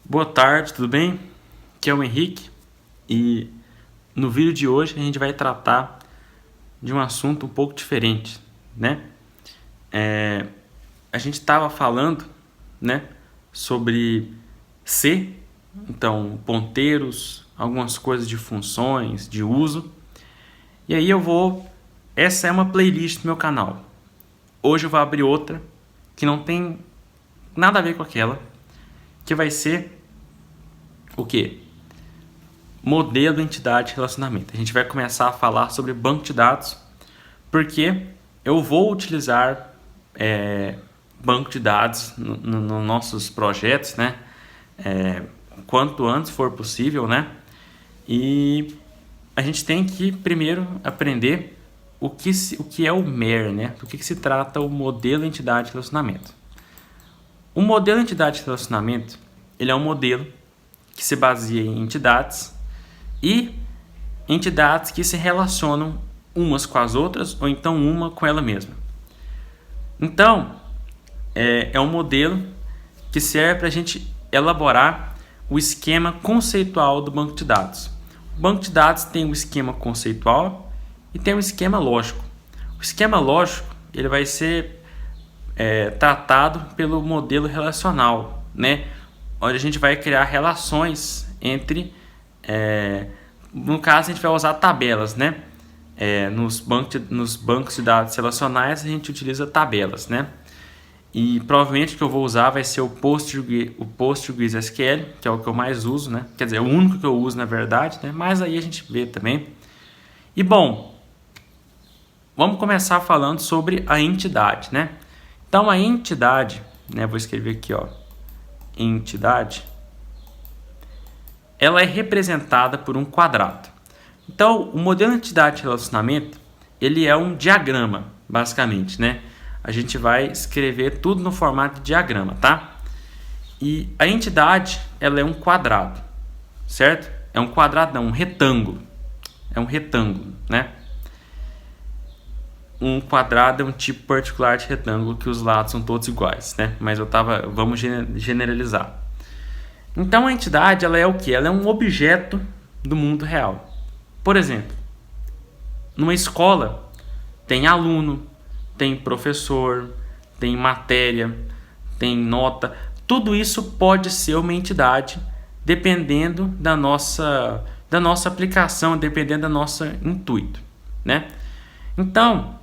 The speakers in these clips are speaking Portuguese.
Boa tarde, tudo bem? Aqui é o Henrique e no vídeo de hoje a gente vai tratar de um assunto um pouco diferente, né? A gente estava falando, né, sobre C, então ponteiros, algumas coisas de funções, de uso. E aí essa é uma playlist do meu canal. Hoje eu vou abrir outra que não tem nada a ver com aquela, que vai ser o quê? Modelo, entidade, relacionamento. A gente vai começar a falar sobre banco de dados, porque eu vou utilizar banco de dados nos nossos projetos, né? Quanto antes for possível, né? E a gente tem que primeiro aprender o que é o MER, né? Do que se trata o modelo, entidade, relacionamento. O modelo, entidade, relacionamento, ele é um modelo que se baseia em entidades e entidades que se relacionam umas com as outras ou então uma com ela mesma. Então, é um modelo que serve para a gente elaborar o esquema conceitual do banco de dados. O banco de dados tem um esquema conceitual e tem um esquema lógico. O esquema lógico ele vai ser tratado pelo modelo relacional, né? Onde a gente vai criar relações entre no caso a gente vai usar tabelas, né? Nos bancos de dados relacionais a gente utiliza tabelas, né? E provavelmente o que eu vou usar vai ser o PostgreSQL, que é o que eu mais uso, né? Quer dizer, é o único que eu uso na verdade, né? Mas aí a gente vê também. E bom, vamos começar falando sobre a entidade, né? Então a entidade, né? Vou escrever aqui, ó, entidade. Ela é representada por um quadrado. Então, o modelo entidade relacionamento, ele é um diagrama, basicamente, né? A gente vai escrever tudo no formato de diagrama, tá? E a entidade, ela é um quadrado, certo? É um quadrado, não, um retângulo. É um retângulo, né? Um quadrado é um tipo particular de retângulo que os lados são todos iguais, né? Mas vamos generalizar. Então a entidade ela é o que? Ela é um objeto do mundo real. Por exemplo, numa escola tem aluno, tem professor, tem matéria, tem nota. Tudo isso pode ser uma entidade dependendo da nossa aplicação, dependendo do nosso intuito, né? Então,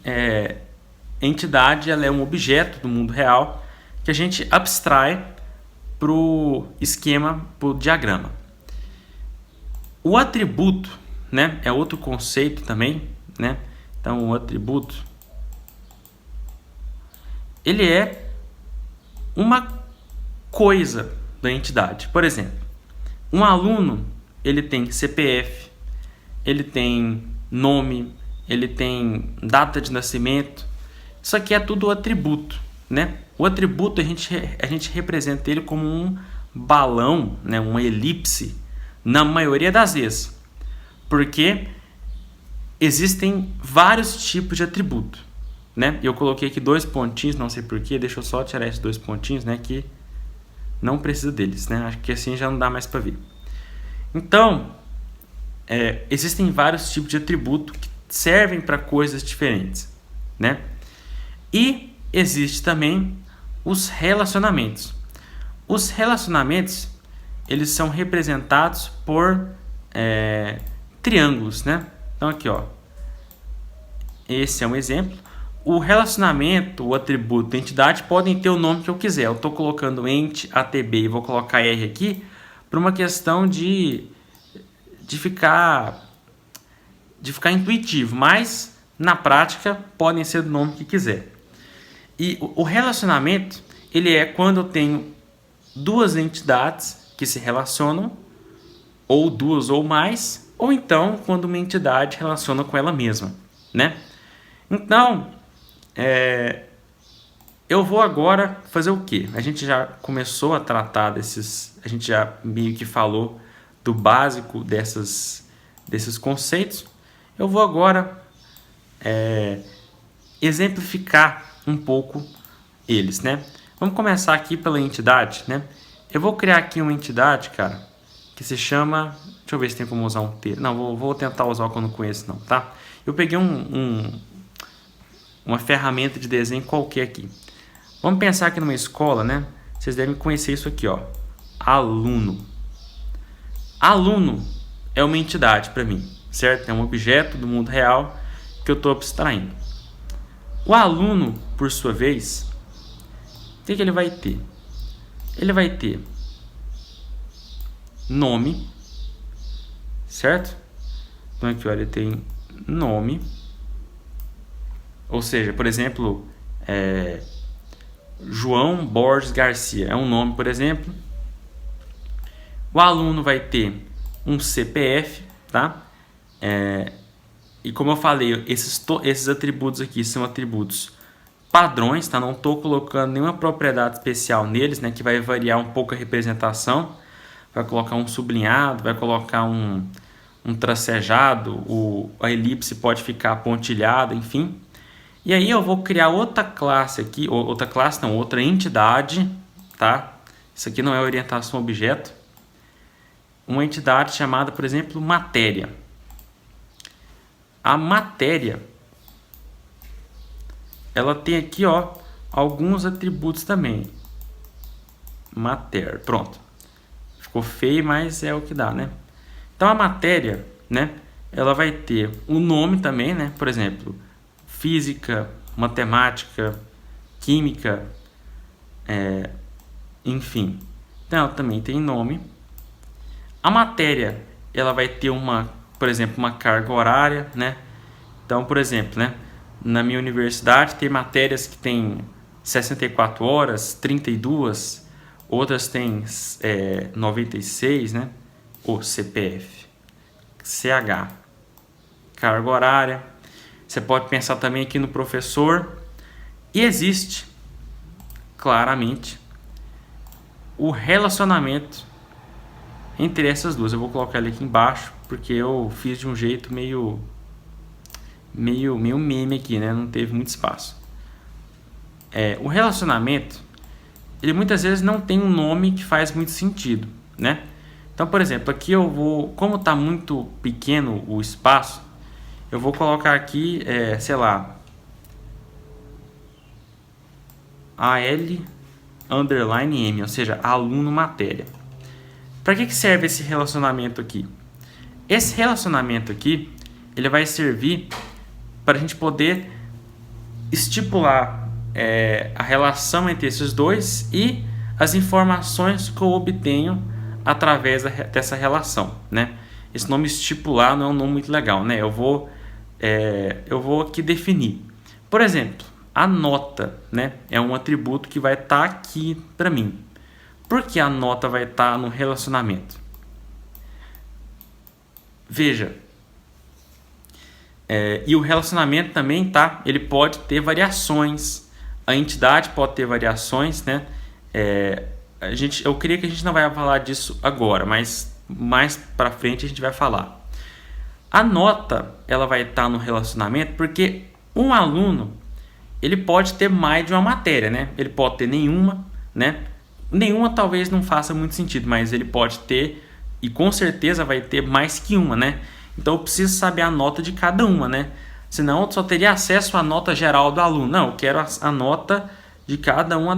a entidade ela é um objeto do mundo real que a gente abstrai para o esquema, para o diagrama. O atributo, né, é outro conceito também, né? Então, o atributo ele é uma coisa da entidade. Por exemplo, um aluno ele tem CPF, ele tem nome, ele tem data de nascimento. Isso aqui é tudo atributo, né? O atributo a gente representa ele como um balão, né? Uma elipse, na maioria das vezes, porque existem vários tipos de atributo, né? Eu coloquei aqui 2 pontinhos, não sei porquê, deixa eu só tirar esses 2 pontinhos, né? Que não precisa deles, né? Acho que assim já não dá mais para ver. Então, existem vários tipos de atributo que servem para coisas diferentes, né? E existe também os relacionamentos. Os relacionamentos eles são representados por triângulos, né? Então aqui, ó, esse é um exemplo. O relacionamento, o atributo, a entidade podem ter o nome que eu quiser. Eu estou colocando ent, atb e vou colocar r aqui por uma questão de ficar intuitivo, mas na prática podem ser do nome que quiser. E o relacionamento ele é quando eu tenho duas entidades que se relacionam, ou duas ou mais, ou então quando uma entidade relaciona com ela mesma, né? Então, eu vou agora fazer o quê? A gente já começou a tratar a gente já meio que falou do básico desses conceitos. Eu vou agora exemplificar um pouco eles, né? Vamos começar aqui pela entidade, né? Eu vou criar aqui uma entidade, cara, que se chama... Deixa eu ver se tem como usar um T. Não, vou tentar usar o que eu não conheço, não, tá? Eu peguei uma ferramenta de desenho qualquer aqui. Vamos pensar aqui numa escola, né? Vocês devem conhecer isso aqui, ó. Aluno. Aluno é uma entidade para mim, certo? É um objeto do mundo real que eu estou abstraindo. O aluno, por sua vez, o que ele vai ter? Ele vai ter nome, certo? Então aqui, olha, ele tem nome. Ou seja, por exemplo, João Borges Garcia é um nome, por exemplo. O aluno vai ter um CPF, tá? E como eu falei, esses atributos aqui são atributos padrões, tá? Não estou colocando nenhuma propriedade especial neles, né? Que vai variar um pouco a representação. Vai colocar um sublinhado, vai colocar um tracejado, a elipse pode ficar pontilhada, enfim. E aí eu vou criar outra classe aqui, outra entidade, tá? Isso aqui não é orientação objeto. Uma entidade chamada, por exemplo, matéria. A matéria, ela tem aqui, ó, alguns atributos também. Matéria, pronto. Ficou feio, mas é o que dá, né? Então a matéria, né, ela vai ter um nome também, né? Por exemplo, física, matemática, química, enfim. Então ela também tem nome. A matéria, ela vai ter por exemplo, uma carga horária, né? Então, por exemplo, né, na minha universidade tem matérias que tem 64 horas, 32, outras tem 96, né? O CPF, CH, carga horária. Você pode pensar também aqui no professor. E existe, claramente, o relacionamento entre essas duas. Eu vou colocar ele aqui embaixo, porque eu fiz de um jeito meio meme aqui, né? Não teve muito espaço. O relacionamento, ele muitas vezes não tem um nome que faz muito sentido, né? Então, por exemplo, aqui eu vou, como está muito pequeno o espaço, eu vou colocar aqui, sei lá, AL_M, ou seja, aluno matéria. Para que serve esse relacionamento aqui? Esse relacionamento aqui, ele vai servir para a gente poder estipular a relação entre esses dois e as informações que eu obtenho através dessa relação, né? Esse nome estipular não é um nome muito legal, né? Eu vou aqui definir. Por exemplo, a nota, né? É um atributo que vai estar aqui para mim. Por que a nota vai estar no relacionamento? Veja. E o relacionamento também, tá? Ele pode ter variações. A entidade pode ter variações, né? Eu creio que a gente não vai falar disso agora, mas mais para frente a gente vai falar. A nota, ela vai estar no relacionamento porque um aluno, ele pode ter mais de uma matéria, né? Ele pode ter nenhuma, né? Nenhuma talvez não faça muito sentido, mas ele pode ter, e com certeza vai ter mais que uma, né? Então eu preciso saber a nota de cada uma, né? Senão eu só teria acesso à nota geral do aluno. Não, eu quero a nota de cada uma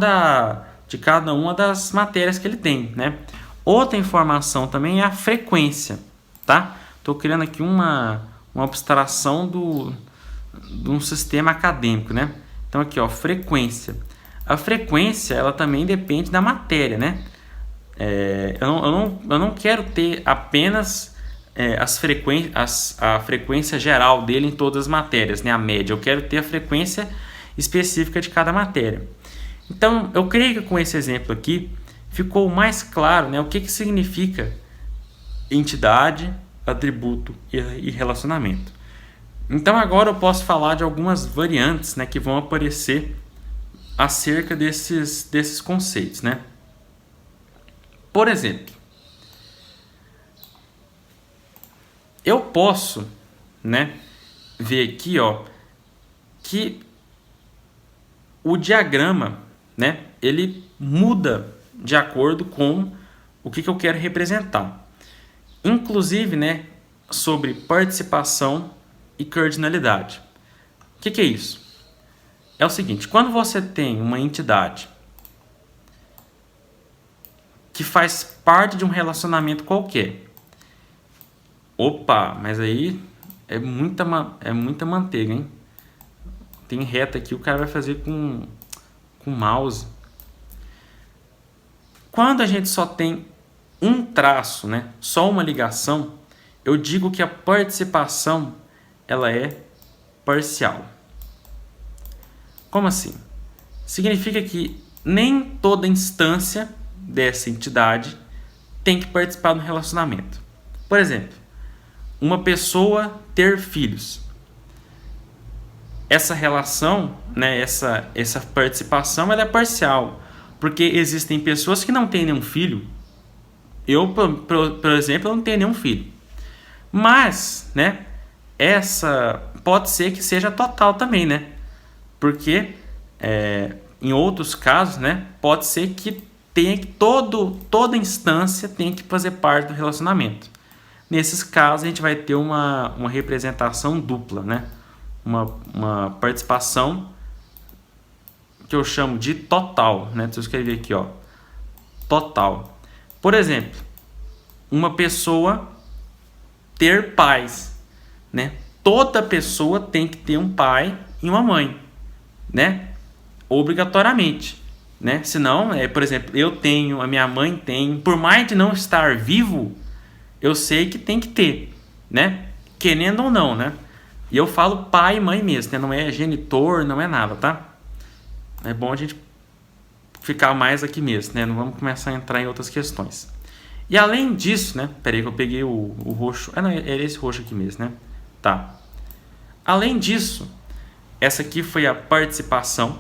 das matérias que ele tem, né? Outra informação também é a frequência, tá? Estou criando aqui uma abstração de um sistema acadêmico, né? Então aqui, ó, frequência. A frequência, ela também depende da matéria, né? Eu não quero ter apenas a frequência geral dele em todas as matérias, né? A média. Eu quero ter a frequência específica de cada matéria. Então, eu creio que com esse exemplo aqui ficou mais claro, né, o que significa entidade, atributo e relacionamento. Então, agora eu posso falar de algumas variantes, né, que vão aparecer acerca desses conceitos, né? Por exemplo, eu posso, né, ver aqui, ó, que o diagrama, né, ele muda de acordo com o que eu quero representar. Inclusive, né, sobre participação e cardinalidade. O que é isso? É o seguinte, quando você tem uma entidade que faz parte de um relacionamento qualquer. Opa, mas aí é muita manteiga, hein? Tem reta aqui, o cara vai fazer com mouse. Quando a gente só tem um traço, né? Só uma ligação, eu digo que a participação ela é parcial. Como assim? Significa que nem toda instância dessa entidade tem que participar do relacionamento. Por exemplo, uma pessoa ter filhos. Essa relação, né, essa participação ela é parcial, porque existem pessoas que não têm nenhum filho. Eu, por exemplo, não tenho nenhum filho. Mas, né, essa pode ser que seja total também, né? Porque em outros casos, né, pode ser que tenha que toda instância tem que fazer parte do relacionamento. Nesses casos, a gente vai ter uma representação dupla, né? Uma participação que eu chamo de total, né? Deixa eu escrever aqui, ó, total. Por exemplo, uma pessoa ter pais, né? Toda pessoa tem que ter um pai e uma mãe, né? Obrigatoriamente, né? Senão, por exemplo, eu tenho, a minha mãe tem, por mais de não estar vivo, eu sei que tem que ter, né? Querendo ou não, né? E eu falo pai e mãe mesmo, né? Não é genitor, não é nada, tá? É bom a gente ficar mais aqui mesmo, né? Não vamos começar a entrar em outras questões. E além disso, né? Peraí que eu peguei o roxo. Não, era esse roxo aqui mesmo, né? Tá. Além disso, essa aqui foi a participação.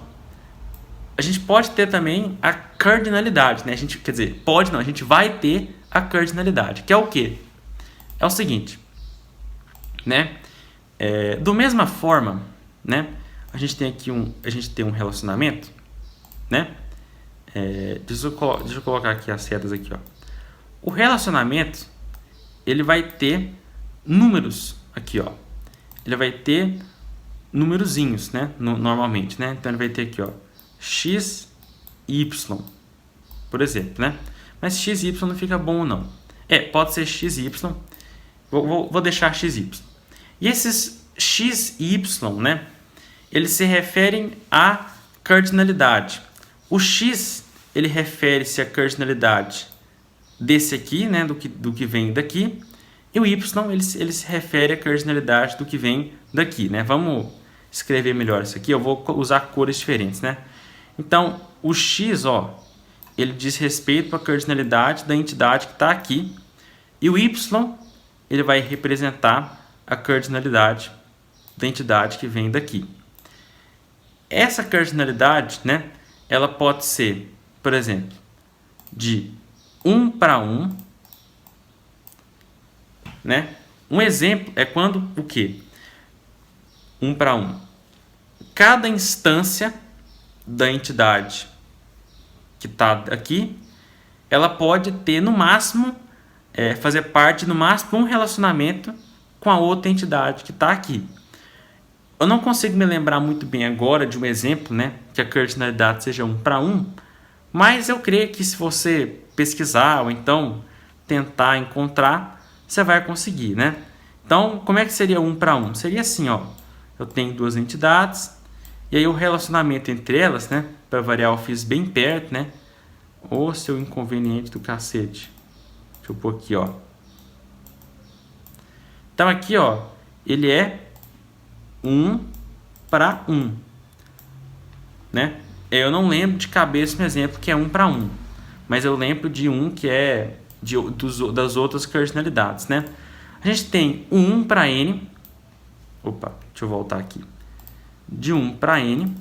A gente pode ter também a cardinalidade, né? A gente, quer dizer, pode não, a gente vai ter a cardinalidade, que é o quê? É o seguinte, né? Do mesma forma, né? A gente tem aqui um relacionamento, né? Deixa eu colocar aqui as setas aqui, ó. O relacionamento ele vai ter números aqui, ó. Ele vai ter numerozinhos, né? Normalmente, né? Então ele vai ter aqui, ó, x, y, por exemplo, né? Mas x, y não fica bom não. Pode ser x, y. Vou deixar x, y. E esses x e y, né? Eles se referem à cardinalidade. O x ele refere-se à cardinalidade desse aqui, né? Do que vem daqui. E o y ele se refere à cardinalidade do que vem daqui, né? Vamos escrever melhor isso aqui. Eu vou usar cores diferentes, né? Então, o x, ó, ele diz respeito à cardinalidade da entidade que está aqui. E o y, ele vai representar a cardinalidade da entidade que vem daqui. Essa cardinalidade, né, ela pode ser, por exemplo, de 1 para 1. Né? Um exemplo é quando o quê? 1 para 1. Cada instância da entidade que está aqui, ela pode ter no máximo, fazer parte no máximo de um relacionamento com a outra entidade que está aqui. Eu não consigo me lembrar muito bem agora de um exemplo, né, que a cardinalidade seja 1 para 1, mas eu creio que se você pesquisar ou então tentar encontrar, você vai conseguir, né? Então, como é que seria 1 para 1? Seria assim, ó. Eu tenho duas entidades, e aí o relacionamento entre elas, né? Para variar, eu fiz bem perto, né? Ô, seu inconveniente do cacete. Deixa eu pôr aqui, ó. Então, aqui, ó, ele é 1 para 1, né? Eu não lembro de cabeça um exemplo que é 1 para 1, mas eu lembro de um que é das outras cardinalidades, né? A gente tem o 1 para n. Opa, deixa eu voltar aqui. De 1 para n,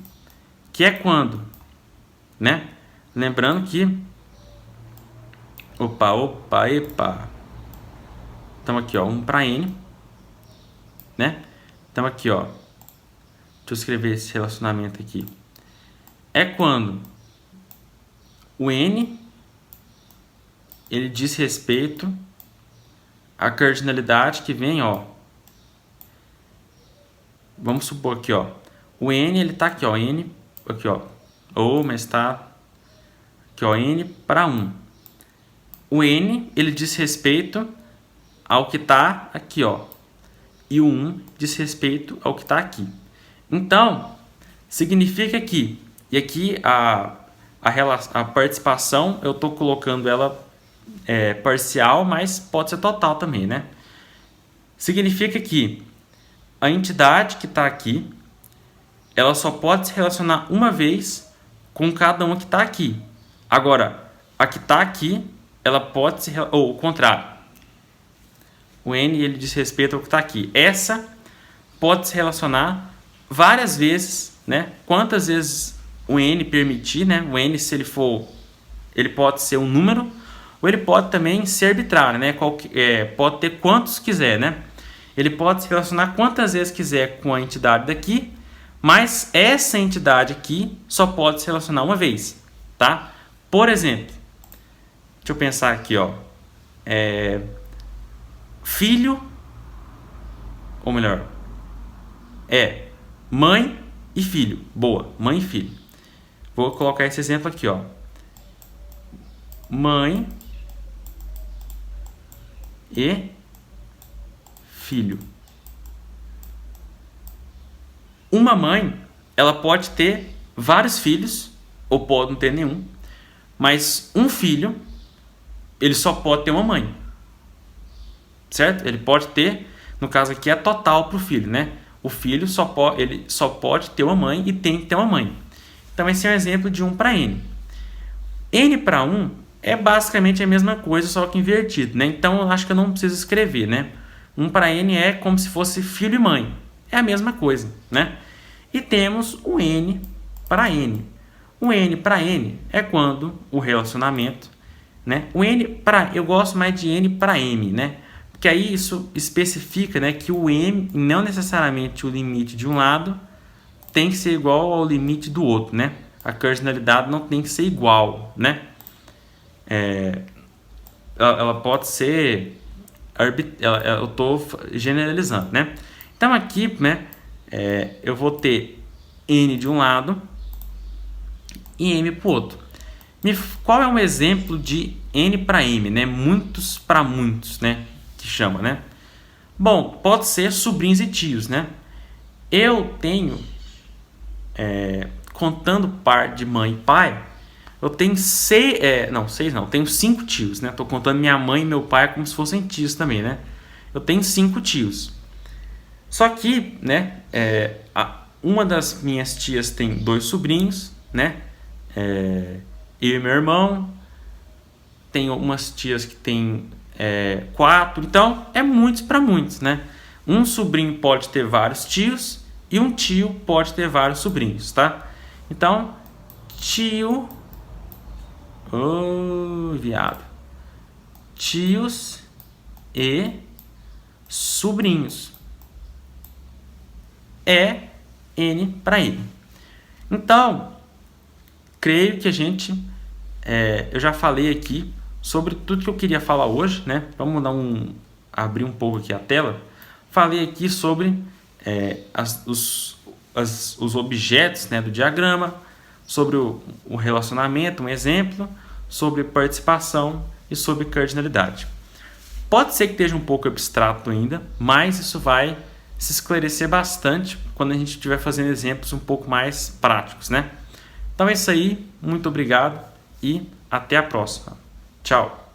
que é quando, né? Lembrando que epa. Estamos aqui, ó, 1 para n, né? Estamos aqui, ó. Deixa eu escrever esse relacionamento aqui. É quando o n ele diz respeito à cardinalidade que vem, ó. Vamos supor aqui, ó. O n, ele tá aqui, ó. N, aqui, ó. Mas tá aqui, ó. N para 1. O n, ele diz respeito ao que tá aqui, ó. E o 1 diz respeito ao que tá aqui. Então, significa que... E aqui a participação, eu tô colocando ela parcial, mas pode ser total também, né? Significa que a entidade que está aqui, ela só pode se relacionar uma vez com cada uma que está aqui. Agora, a que está aqui, ela pode se... Ou o contrário. O N, ele diz respeito ao que está aqui. Essa pode se relacionar várias vezes, né? Quantas vezes o N permitir, né? O N, se ele for... Ele pode ser um número, ou ele pode também ser arbitrário, né? Pode ter quantos quiser, né? Ele pode se relacionar quantas vezes quiser com a entidade daqui, mas essa entidade aqui só pode se relacionar uma vez, tá? Por exemplo, deixa eu pensar aqui, ó. Filho, ou melhor, mãe e filho. Boa, mãe e filho. Vou colocar esse exemplo aqui, ó. Mãe e filho. Uma mãe, ela pode ter vários filhos, ou pode não ter nenhum, mas um filho, ele só pode ter uma mãe, certo? Ele pode ter, no caso aqui é total para o filho, né? O filho ele só pode ter uma mãe e tem que ter uma mãe. Então esse é um exemplo de 1 para n. N para 1 é basicamente a mesma coisa, só que invertido, né? Então eu acho que eu não preciso escrever, né? 1 para n é como se fosse filho e mãe. É a mesma coisa, né? E temos o n para n. O n para n é quando o relacionamento, né? Eu gosto mais de n para m, né? Porque aí isso especifica, né, que o m, não necessariamente o limite de um lado, tem que ser igual ao limite do outro, né? A cardinalidade não tem que ser igual, né? Ela pode ser... eu estou generalizando, né? Então aqui, né, eu vou ter n de um lado e m para o outro. Qual é um exemplo de n para m, né? Muitos para muitos, né? Que chama, né? Bom, pode ser sobrinhos e tios, né? Eu tenho, contando par de mãe e pai, eu tenho tenho 5 tios, né? Tô contando minha mãe e meu pai como se fossem tios também, né? Eu tenho 5 tios. Só que, né, uma das minhas tias tem 2 sobrinhos, né? Eu e meu irmão. Tem umas tias que tem 4. Então, é muitos para muitos, né? Um sobrinho pode ter vários tios e um tio pode ter vários sobrinhos, tá? Então, tio... tios e sobrinhos é n para n. Então, creio que a gente... eu já falei aqui sobre tudo que eu queria falar hoje, né? Vamos abrir um pouco aqui a tela. Falei aqui sobre os objetos, né, do diagrama, sobre o relacionamento, um exemplo, sobre participação e sobre cardinalidade. Pode ser que esteja um pouco abstrato ainda, mas isso vai se esclarecer bastante quando a gente estiver fazendo exemplos um pouco mais práticos, né? Então é isso aí, muito obrigado e até a próxima. Tchau!